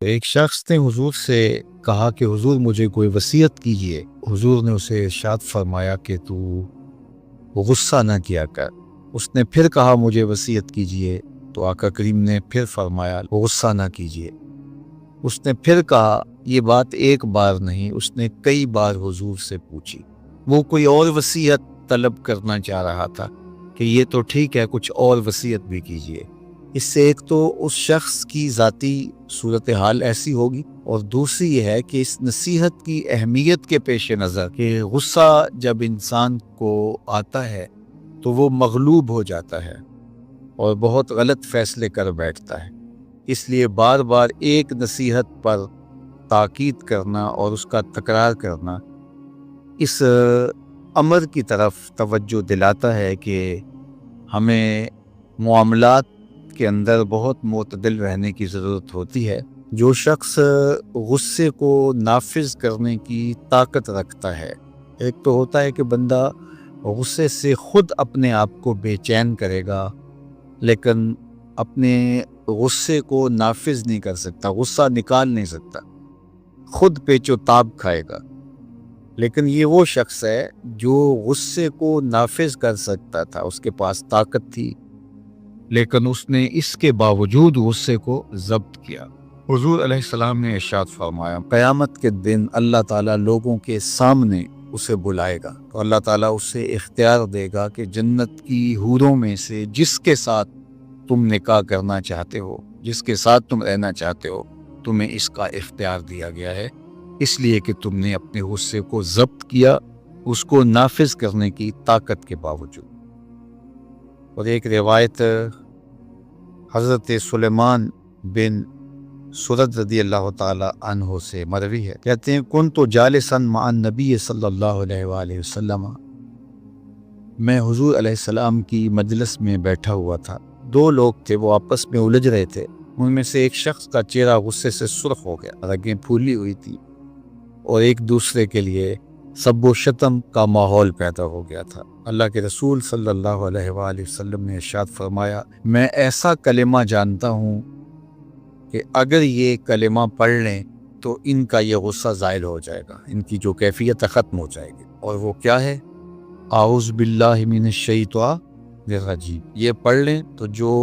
ایک شخص نے حضور سے کہا کہ حضور مجھے کوئی وصیت کیجیے۔ حضور نے اسے ارشاد فرمایا کہ تو غصہ نہ کیا کر۔ اس نے پھر کہا مجھے وصیت کیجیے، تو آقا کریم نے پھر فرمایا غصہ نہ کیجیے۔ اس نے پھر کہا، یہ بات ایک بار نہیں، اس نے کئی بار حضور سے پوچھی۔ وہ کوئی اور وصیت طلب کرنا چاہ رہا تھا کہ یہ تو ٹھیک ہے، کچھ اور وصیت بھی کیجیے۔ اس سے ایک تو اس شخص کی ذاتی صورتحال ایسی ہوگی، اور دوسری یہ ہے کہ اس نصیحت کی اہمیت کے پیش نظر کہ غصہ جب انسان کو آتا ہے تو وہ مغلوب ہو جاتا ہے اور بہت غلط فیصلے کر بیٹھتا ہے۔ اس لیے بار بار ایک نصیحت پر تاکید کرنا اور اس کا تکرار کرنا اس امر کی طرف توجہ دلاتا ہے کہ ہمیں معاملات کے اندر بہت معتدل رہنے کی ضرورت ہوتی ہے۔ جو شخص غصے کو نافذ کرنے کی طاقت رکھتا ہے، ایک تو ہوتا ہے کہ بندہ غصے سے خود اپنے آپ کو بے چین کرے گا، لیکن اپنے غصے کو نافذ نہیں کر سکتا، غصہ نکال نہیں سکتا، خود پیچ و تاب کھائے گا۔ لیکن یہ وہ شخص ہے جو غصے کو نافذ کر سکتا تھا، اس کے پاس طاقت تھی، لیکن اس نے اس کے باوجود غصے کو ضبط کیا۔ حضور علیہ السلام نے ارشاد فرمایا، قیامت کے دن اللہ تعالیٰ لوگوں کے سامنے اسے بلائے گا، تو اللہ تعالیٰ اسے اختیار دے گا کہ جنت کی حوروں میں سے جس کے ساتھ تم نکاح کرنا چاہتے ہو، جس کے ساتھ تم رہنا چاہتے ہو، تمہیں اس کا اختیار دیا گیا ہے، اس لیے کہ تم نے اپنے غصے کو ضبط کیا، اس کو نافذ کرنے کی طاقت کے باوجود۔ اور ایک روایت حضرت سلیمان بن سرد رضی اللہ تعالی عنہ سے مروی ہے، کہتے ہیں کنت جالسا مع النبی صلی اللہ علیہ وآلہ وسلم، میں حضور علیہ السلام کی مجلس میں بیٹھا ہوا تھا۔ دو لوگ تھے، وہ آپس میں الجھ رہے تھے۔ ان میں سے ایک شخص کا چہرہ غصے سے سرخ ہو گیا، رگیں پھولی ہوئی تھی، اور ایک دوسرے کے لیے سب و شتم کا ماحول پیدا ہو گیا تھا۔ اللہ کے رسول صلی اللہ علیہ وآلہ وسلم نے ارشاد فرمایا، میں ایسا کلمہ جانتا ہوں کہ اگر یہ کلمہ پڑھ لیں تو ان کا یہ غصہ زائل ہو جائے گا، ان کی جو کیفیت ختم ہو جائے گی۔ اور وہ کیا ہے؟ اعوذ باللہ من الشیطان الرجیم۔ یہ پڑھ لیں تو جو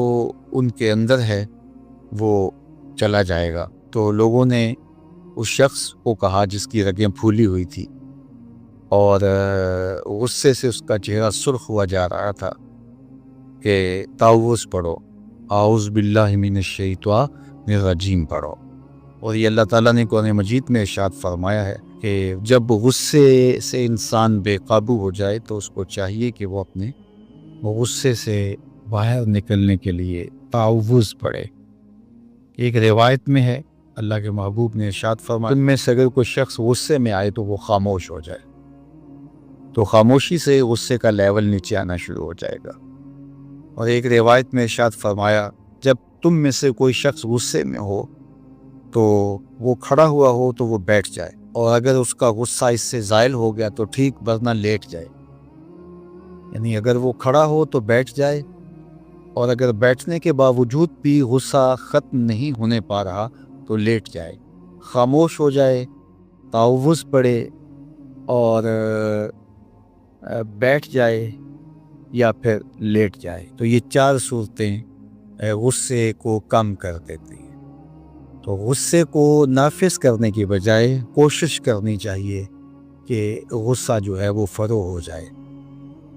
ان کے اندر ہے وہ چلا جائے گا۔ تو لوگوں نے اس شخص کو کہا جس کی رگیں پھولی ہوئی تھی اور غصے سے اس کا چہرہ سرخ ہوا جا رہا تھا کہ تعوذ پڑھو، اعوذ باللہ من الشیطان الرجیم پڑھو۔ اور یہ اللہ تعالیٰ نے قرآن مجید میں ارشاد فرمایا ہے کہ جب غصے سے انسان بے قابو ہو جائے تو اس کو چاہیے کہ وہ اپنے غصے سے باہر نکلنے کے لیے تعوذ پڑھے۔ ایک روایت میں ہے اللہ کے محبوب نے ارشاد فرمایا، ان میں سے اگر کوئی شخص غصے میں آئے تو وہ خاموش ہو جائے، تو خاموشی سے غصے کا لیول نیچے آنا شروع ہو جائے گا۔ اور ایک روایت میں ارشاد فرمایا، جب تم میں سے کوئی شخص غصے میں ہو تو وہ کھڑا ہوا ہو تو وہ بیٹھ جائے، اور اگر اس کا غصہ اس سے زائل ہو گیا تو ٹھیک، ورنہ لیٹ جائے۔ یعنی اگر وہ کھڑا ہو تو بیٹھ جائے، اور اگر بیٹھنے کے باوجود بھی غصہ ختم نہیں ہونے پا رہا تو لیٹ جائے، خاموش ہو جائے، تعوذ پڑھے اور بیٹھ جائے یا پھر لیٹ جائے۔ تو یہ چار صورتیں غصے کو کم کر دیتی ہیں۔ تو غصے کو نافذ کرنے کی بجائے کوشش کرنی چاہیے کہ غصہ جو ہے وہ فروغ ہو جائے،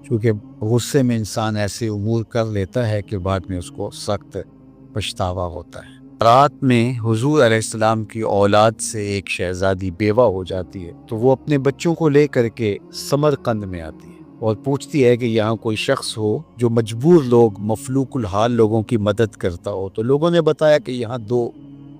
کیونکہ غصے میں انسان ایسے امور کر لیتا ہے کہ بعد میں اس کو سخت پچھتاوا ہوتا ہے۔ رات میں حضور علیہ السلام کی اولاد سے ایک شہزادی بیوہ ہو جاتی ہے، تو وہ اپنے بچوں کو لے کر کے سمرقند میں آتی ہے اور پوچھتی ہے کہ یہاں کوئی شخص ہو جو مجبور لوگ، مفلوک الحال لوگوں کی مدد کرتا ہو۔ تو لوگوں نے بتایا کہ یہاں دو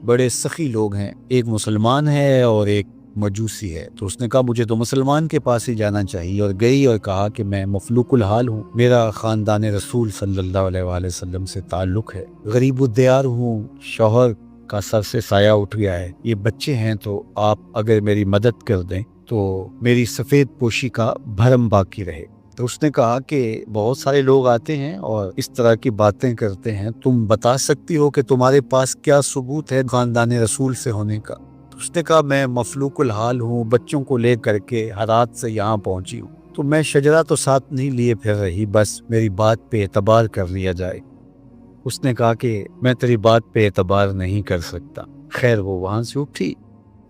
بڑے سخی لوگ ہیں، ایک مسلمان ہے اور ایک مجوسی ہے۔ تو اس نے کہا مجھے تو مسلمان کے پاس ہی جانا چاہیے، اور گئی اور کہا کہ میں مفلوک الحال ہوں، میرا خاندان رسول صلی اللہ علیہ وآلہ وسلم سے تعلق ہے، غریب الدیار ہوں، شوہر کا سر سے سایہ اٹھ گیا ہے، یہ بچے ہیں، تو آپ اگر میری مدد کر دیں تو میری سفید پوشی کا بھرم باقی رہے۔ تو اس نے کہا کہ بہت سارے لوگ آتے ہیں اور اس طرح کی باتیں کرتے ہیں، تم بتا سکتی ہو کہ تمہارے پاس کیا ثبوت ہے خاندان رسول سے ہونے کا؟ تو اس نے کہا میں مفلوق الحال ہوں، بچوں کو لے کر کے ہرات سے یہاں پہنچی ہوں، تو میں شجرہ تو ساتھ نہیں لیے پھر رہی، بس میری بات پہ اعتبار کر لیا جائے۔ اس نے کہا کہ میں تیری بات پہ اعتبار نہیں کر سکتا۔ خیر وہ وہاں سے اٹھی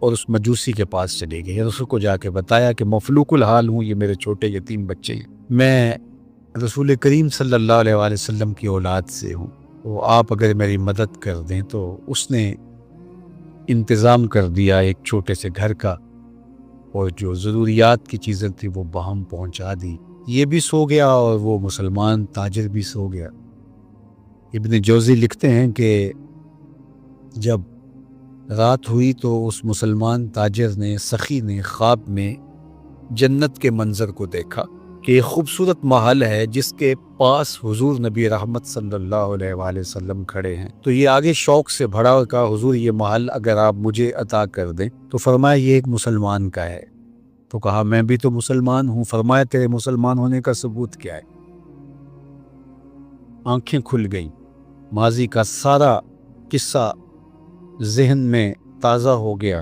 اور اس مجوسی کے پاس چلی گئی اور اس کو جا کے بتایا کہ مفلوق الحال ہوں، یہ میرے چھوٹے یتیم بچے ہیں، میں رسول کریم صلی اللہ علیہ وآلہ وسلم کی اولاد سے ہوں، تو آپ اگر میری مدد کر دیں۔ تو اس نے انتظام کر دیا ایک چھوٹے سے گھر کا، اور جو ضروریات کی چیزیں تھی وہ باہم پہنچا دی۔ یہ بھی سو گیا اور وہ مسلمان تاجر بھی سو گیا۔ ابن جوزی لکھتے ہیں کہ جب رات ہوئی تو اس مسلمان تاجر نے، سخی نے، خواب میں جنت کے منظر کو دیکھا کہ ایک خوبصورت محل ہے جس کے پاس حضور نبی رحمت صلی اللہ علیہ وآلہ وسلم کھڑے ہیں۔ تو یہ آگے شوق سے بھرا اور کہا حضور یہ محل اگر آپ مجھے عطا کر دیں۔ تو فرمایا یہ ایک مسلمان کا ہے۔ تو کہا میں بھی تو مسلمان ہوں۔ فرمایا تیرے مسلمان ہونے کا ثبوت کیا ہے؟ آنکھیں کھل گئیں، ماضی کا سارا قصہ ذہن میں تازہ ہو گیا،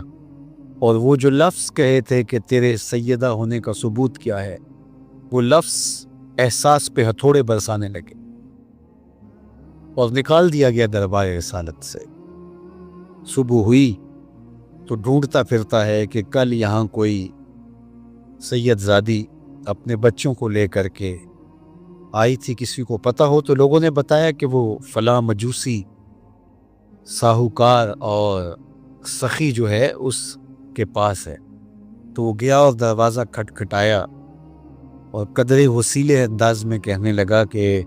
اور وہ جو لفظ کہے تھے کہ تیرے سیدہ ہونے کا ثبوت کیا ہے، وہ لفظ احساس پہ ہتھوڑے برسانے لگے اور نکال دیا گیا دربار رسالت سے۔ صبح ہوئی تو ڈھونڈتا پھرتا ہے کہ کل یہاں کوئی سید زادی اپنے بچوں کو لے کر کے آئی تھی، کسی کو پتہ ہو تو لوگوں نے بتایا کہ وہ فلاں مجوسی ساہوکار اور سخی جو ہے اس کے پاس ہے۔ تو وہ گیا اور دروازہ کھٹکھٹایا اور قدرے وسیلے انداز میں کہنے لگا کہ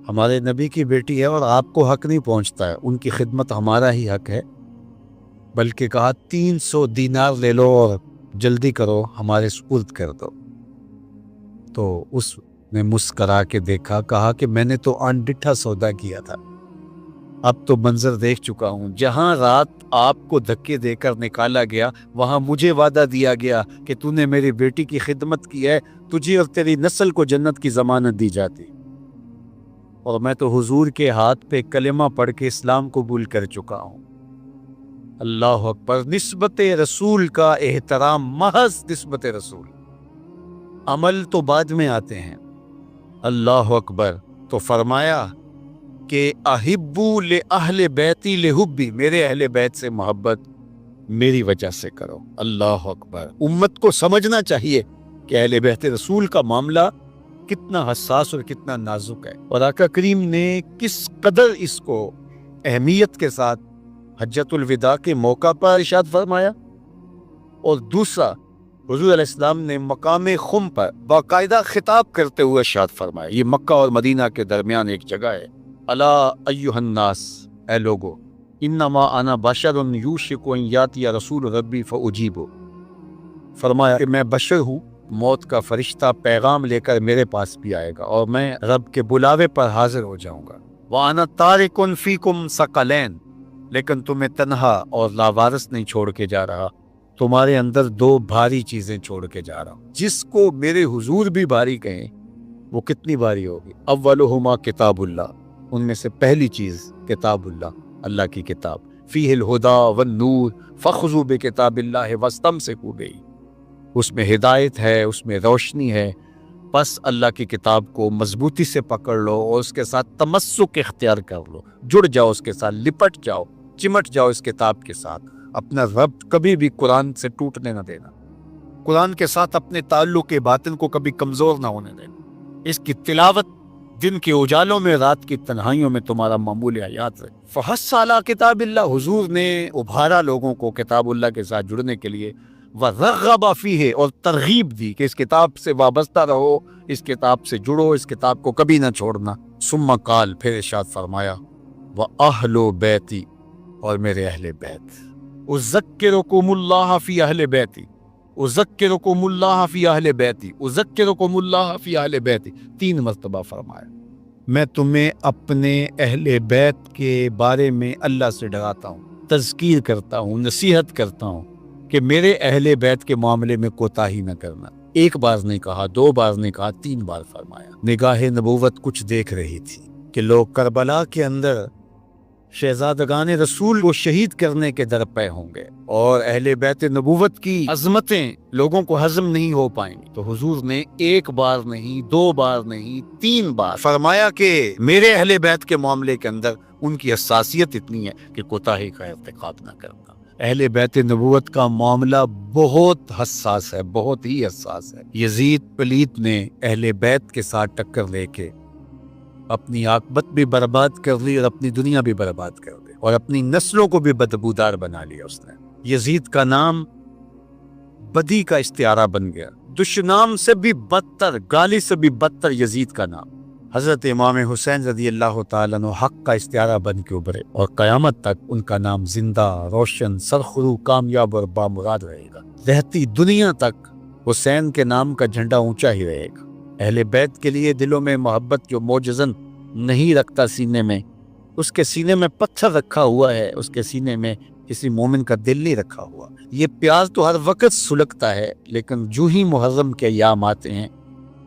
ہمارے نبی کی بیٹی ہے اور آپ کو حق نہیں پہنچتا ہے، ان کی خدمت ہمارا ہی حق ہے، بلکہ کہا 300 دینار لے لو اور جلدی کرو ہمارے سپرد کر دو۔ تو اس نے مسکرا کے دیکھا، کہا کہ میں نے تو انڈٹھا سودا کیا تھا، اب تو منظر دیکھ چکا ہوں، جہاں رات آپ کو دھکے دے کر نکالا گیا وہاں مجھے وعدہ دیا گیا کہ تو نے میری بیٹی کی خدمت کی ہے، تجھے اور تیری نسل کو جنت کی ضمانت دی جاتی، اور میں تو حضور کے ہاتھ پہ کلمہ پڑھ کے اسلام قبول کر چکا ہوں۔ اللہ اکبر۔ نسبت رسول کا احترام، محض نسبت رسول، عمل تو بعد میں آتے ہیں۔ اللہ اکبر۔ تو فرمایا کہ احبو لأہل بیتی لحبی، میرے اہل بیت سے محبت میری وجہ سے کرو۔ اللہ اکبر۔ امت کو سمجھنا چاہیے کہ اہل بیت رسول کا معاملہ کتنا حساس اور کتنا نازک ہے، اور آقا کریم نے کس قدر اس کو اہمیت کے ساتھ حجۃ الوداع کے موقع پر ارشاد فرمایا۔ اور دوسرا، حضور علیہ السلام نے مقام خم پر باقاعدہ خطاب کرتے ہوئے ارشاد فرمایا، یہ مکہ اور مدینہ کے درمیان ایک جگہ ہے، الا ایھا الناس، اے لوگو، انما انا بشر یوشک ان یاتی رسول ربی فاجیب، فرمایا کہ میں بشر ہوں، موت کا فرشتہ پیغام لے کر میرے پاس بھی آئے گا اور میں رب کے بلاوے پر حاضر ہو جاؤں گا۔ وانا تارک فیکم ثقلین، لیکن تمہیں تنہا اور لاوارث نہیں چھوڑ کے جا رہا، تمہارے اندر دو بھاری چیزیں چھوڑ کے جا رہا ہوں، جس کو میرے حضور بھی بھاری کہیں وہ کتنی بھاری ہوگی۔ اولہما کتاب اللہ، ان میں سے پہلی چیز کتاب اللہ، اللہ کی کتاب، فیہ الہدی والنور فخذوا بکتاب اللہ واستمسکوا بہ، اس میں ہدایت ہے، اس میں روشنی ہے، بس اللہ کی کتاب کو مضبوطی سے پکڑ لو اور اس کے ساتھ تمسک اختیار کر لو، جڑ جاؤ اس کے ساتھ، لپٹ جاؤ، چمٹ جاؤ اس کتاب کے ساتھ، اپنا ربط کبھی بھی قرآن سے ٹوٹنے نہ دینا، قرآن کے ساتھ اپنے تعلق باطن کو کبھی کمزور نہ ہونے دینا، اس کی تلاوت دن کے اجالوں میں، رات کی تنہائیوں میں تمہارا معمول حیات رہے۔ فحث علی کتاب اللہ، حضور نے ابھارا لوگوں کو کتاب اللہ کے ساتھ جڑنے کے لیے، وَرَغَّبَ فِيهِ، اور ترغیب دی کہ اس کتاب سے وابستہ رہو، اس کتاب سے جڑو، اس کتاب کو کبھی نہ چھوڑنا۔ ثم قال، پھر ارشاد فرمایا، وَأَهْلُ بَيْتِي، اور میرے اہل بیت، اذکرکم اللہ فی اہل بیتی، اذکرکم اللہ فی اہل بیتی، اذکرکم اللہ فی اہل بیتی، 3 مرتبہ فرمایا، میں تمہیں اپنے اہل بیت کے بارے میں اللہ سے ڈراتا ہوں، تذکیر کرتا ہوں، نصیحت کرتا ہوں کہ میرے اہل بیت کے معاملے میں کوتاہی نہ کرنا۔ ایک بار نہیں کہا، دو بار نہیں کہا، 3 بار فرمایا۔ نگاہ نبوت کچھ دیکھ رہی تھی کہ لوگ کربلا کے اندر شہزادگان رسول کو شہید کرنے کے در پہ ہوں گے اور اہل بیت نبوت کی عظمتیں لوگوں کو ہضم نہیں ہو پائیں گی۔ تو حضور نے ایک بار نہیں، 2 بار نہیں، 3 بار فرمایا کہ میرے اہل بیت کے معاملے کے اندر ان کی حساسیت اتنی ہے کہ کوتاہی کا ارتکاب نہ کرنا۔ اہل بیت نبوت کا معاملہ بہت حساس ہے، بہت ہی حساس ہے۔ یزید پلیت نے اہل بیت کے ساتھ ٹکر لے کے اپنی عاقبت بھی برباد کر لی اور اپنی دنیا بھی برباد کر دی اور اپنی نسلوں کو بھی بدبودار بنا لیا اس نے۔ یزید کا نام بدی کا استعارہ بن گیا، دشنام سے بھی بدتر، گالی سے بھی بدتر یزید کا نام۔ حضرت امام حسین رضی اللہ تعالیٰ عنہ حق کا استعارہ بن کے ابھرے اور قیامت تک ان کا نام زندہ، روشن، سرخرو، کامیاب اور بامراد رہے گا۔ رہتی دنیا تک حسین کے نام کا جھنڈا اونچا ہی رہے گا۔ اہل بیت کے لیے دلوں میں محبت جو موجزن نہیں رکھتا سینے میں، اس کے سینے میں پتھر رکھا ہوا ہے، اس کے سینے میں کسی مومن کا دل نہیں رکھا ہوا۔ یہ پیار تو ہر وقت سلگتا ہے، لیکن جو ہی محرم کے ایام آتے ہیں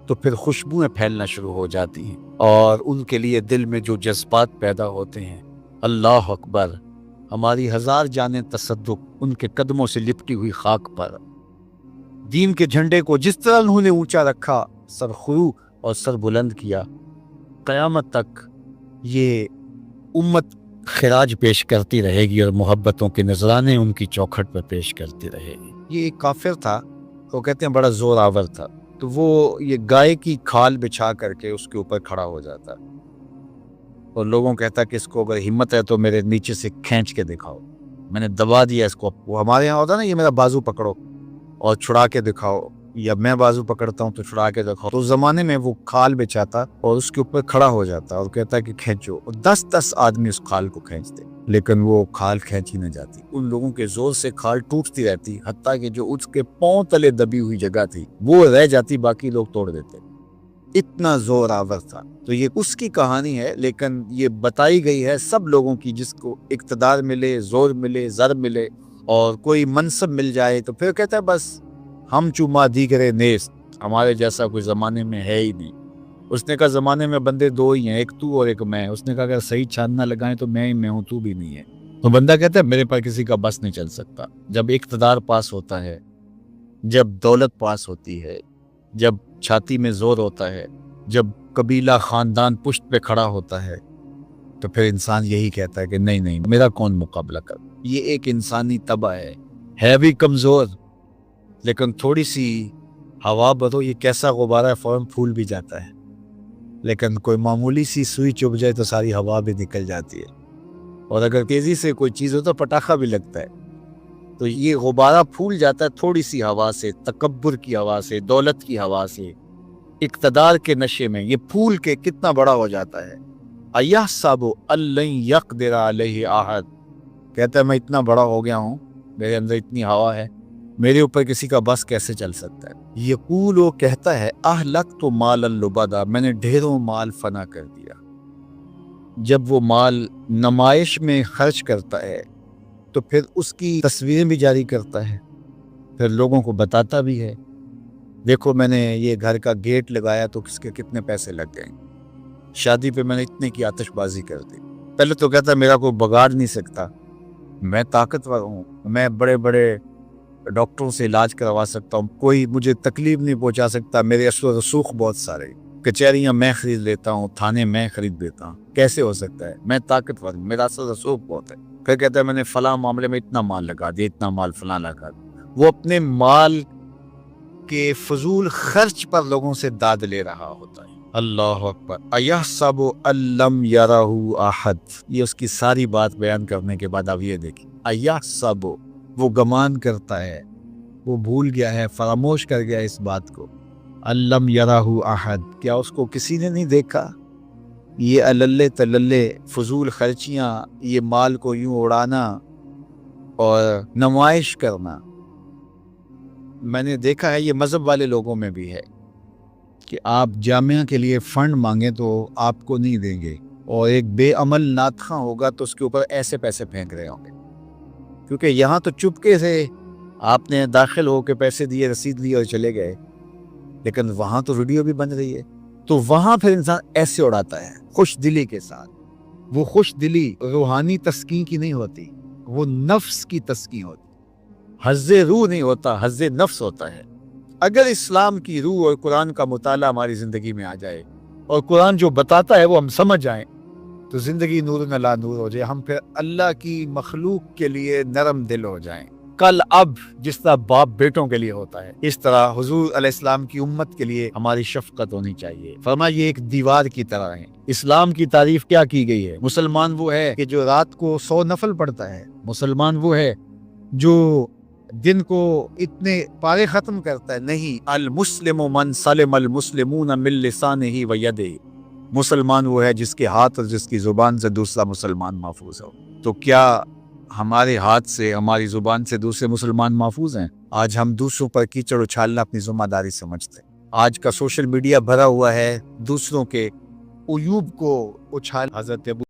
تو پھر خوشبوئیں پھیلنا شروع ہو جاتی ہیں اور ان کے لیے دل میں جو جذبات پیدا ہوتے ہیں، اللہ اکبر، ہماری 1000 جانیں تصدق ان کے قدموں سے لپٹی ہوئی خاک پر۔ دین کے جھنڈے کو جس طرح انہوں نے اونچا رکھا، سرخرو اور سر بلند کیا، قیامت تک یہ امت خراج پیش کرتی رہے گی اور محبتوں کے نذرانے ان کی چوکھٹ پر پیش کرتی رہے گی۔ یہ ایک کافر تھا، وہ کہتے ہیں بڑا زور آور تھا، تو وہ یہ گائے کی کھال بچھا کر کے اس کے اوپر کھڑا ہو جاتا اور لوگوں کہتا کہ اس کو اگر ہمت ہے تو میرے نیچے سے کھینچ کے دکھاؤ، میں نے دبا دیا اس کو۔ وہ ہمارے یہاں ہوتا نا، یہ میرا بازو پکڑو اور چھڑا کے دکھاؤ، یا میں بازو پکڑتا ہوں تو چھڑا کے دکھاؤ۔ تو اس زمانے میں وہ کھال بچھاتا اور اس کے اوپر کھڑا ہو جاتا اور کہتا کہ کھینچو، اور 10 آدمی اس کھال کو کھینچتے، لیکن وہ کھال کھینچی نہ جاتی۔ ان لوگوں کے زور سے کھال ٹوٹتی رہتی، حتیٰ کہ جو اس کے پاؤں تلے دبی ہوئی جگہ تھی وہ رہ جاتی، باقی لوگ توڑ دیتے۔ اتنا زور آور تھا۔ تو یہ اس کی کہانی ہے، لیکن یہ بتائی گئی ہے سب لوگوں کی جس کو اقتدار ملے، زور ملے، زر ملے اور کوئی منصب مل جائے تو پھر کہتا ہے بس ہم چوما دیگرے نیست، ہمارے جیسا کوئی زمانے میں ہے ہی نہیں۔ اس نے کہا زمانے میں بندے 2 ہی ہیں، ایک تو اور ایک میں۔ اس نے کہا اگر صحیح چھان نہ لگائیں تو میں ہی میں ہوں، تو بھی نہیں ہے۔ تو بندہ کہتا ہے میرے پر کسی کا بس نہیں چل سکتا۔ جب اقتدار پاس ہوتا ہے، جب دولت پاس ہوتی ہے، جب چھاتی میں زور ہوتا ہے، جب قبیلہ خاندان پشت پہ کھڑا ہوتا ہے، تو پھر انسان یہی کہتا ہے کہ نہیں نہیں، میرا کون مقابلہ کر۔ یہ ایک انسانی طبع ہے بھی کمزور، لیکن تھوڑی سی ہوا بدو، یہ کیسا غبارہ ہے، فوراً پھول بھی جاتا ہے، لیکن کوئی معمولی سی سوئی چبھ جائے تو ساری ہوا بھی نکل جاتی ہے، اور اگر تیزی سے کوئی چیز ہو تو پٹاخہ بھی لگتا ہے۔ تو یہ غبارہ پھول جاتا ہے تھوڑی سی ہوا سے، تکبر کی ہوا سے، دولت کی ہوا سے، اقتدار کے نشے میں یہ پھول کے کتنا بڑا ہو جاتا ہے۔ اَيَحْسَبُ أَن لَّن يَقْدِرَ عَلَيْهِ أَحَدٌ، کہتا ہے میں اتنا بڑا ہو گیا ہوں، میرے اندر اتنی ہوا ہے، میرے اوپر کسی کا بس کیسے چل سکتا ہے۔ یقول، وہ کہتا ہے اہلکت مالا لبدا، میں نے ڈھیروں مال فنا کر دیا۔ جب وہ مال نمائش میں خرچ کرتا ہے تو پھر اس کی تصویریں بھی جاری کرتا ہے، پھر لوگوں کو بتاتا بھی ہے دیکھو میں نے یہ گھر کا گیٹ لگایا تو کس کے کتنے پیسے لگ گئے، شادی پہ میں نے اتنے کی آتش بازی کر دی۔ پہلے تو کہتا میرا کوئی بگاڑ نہیں سکتا، میں طاقتور ہوں، میں بڑے بڑے ڈاکٹروں سے علاج کروا سکتا ہوں، کوئی مجھے تکلیف نہیں پہنچا سکتا، میرے اثر و رسوخ بہت سارے، کچہریاں میں خرید لیتا ہوں، تھانے میں خرید دیتا ہوں، کیسے ہو سکتا ہے، میں طاقتور ہوں، میرا اثر و رسوخ بہت ہے۔ پھر کہتا ہے میں نے فلاں معاملے میں اتنا مال لگا دیا، اتنا مال فلاں لگا دیا۔ وہ اپنے مال کے فضول خرچ پر لوگوں سے داد لے رہا ہوتا ہے۔ اللہ اکبر۔ ایحسب ان لم یرہ احد، یہ اس کی ساری بات بیان کرنے کے بعد اب یہ دیکھیں، ایحسب، وہ گمان کرتا ہے، وہ بھول گیا ہے، فراموش کر گیا اس بات کو، ان لم یرہ احد، کیا اس کو کسی نے نہیں دیکھا؟ یہ اللے تللے فضول خرچیاں، یہ مال کو یوں اڑانا اور نمائش کرنا، میں نے دیکھا ہے یہ مذہب والے لوگوں میں بھی ہے کہ آپ جامعہ کے لیے فنڈ مانگیں تو آپ کو نہیں دیں گے، اور ایک بے عمل ناتخواں ہوگا تو اس کے اوپر ایسے پیسے پھینک رہے ہوں گے، کیونکہ یہاں تو چپکے سے آپ نے داخل ہو کے پیسے دیے، رسید لی اور چلے گئے، لیکن وہاں تو ویڈیو بھی بن رہی ہے. تو وہاں پھر انسان ایسے اڑاتا ہے خوش دلی کے ساتھ. وہ خوش دلی روحانی تسکین کی نہیں ہوتی, وہ نفس کی تسکین ہوتی. حظ روح نہیں ہوتا, حظ نفس ہوتا ہے. اگر اسلام کی روح اور قرآن کا مطالعہ ہماری زندگی میں آ جائے اور قرآن جو بتاتا ہے وہ ہم سمجھ جائیں تو زندگی نور نلا نور ہو جائے. ہم پھر اللہ کی مخلوق کے لیے نرم دل ہو جائیں. کل اب جس طرح باپ بیٹوں کے لیے ہوتا ہے, اس طرح حضور علیہ السلام کی امت کے لیے ہماری شفقت ہونی چاہیے. فرمایا یہ ایک دیوار کی طرح ہے. اسلام کی تعریف کیا کی گئی ہے؟ مسلمان وہ ہے کہ جو رات کو 100 نفل پڑھتا ہے. مسلمان وہ ہے جو دن کو اتنے پارے ختم کرتا ہے. نہیں, المسلم من سلم المسلمون من لسانہ و یدہ. مسلمان وہ ہے جس کے ہاتھ اور جس کی زبان سے دوسرا مسلمان محفوظ ہو. تو کیا ہمارے ہاتھ سے, ہماری زبان سے دوسرے مسلمان محفوظ ہیں؟ آج ہم دوسروں پر کیچڑ اچھالنا اپنی ذمہ داری سمجھتے ہیں. آج کا سوشل میڈیا بھرا ہوا ہے دوسروں کے عیوب کو اچھال. حضرت ابو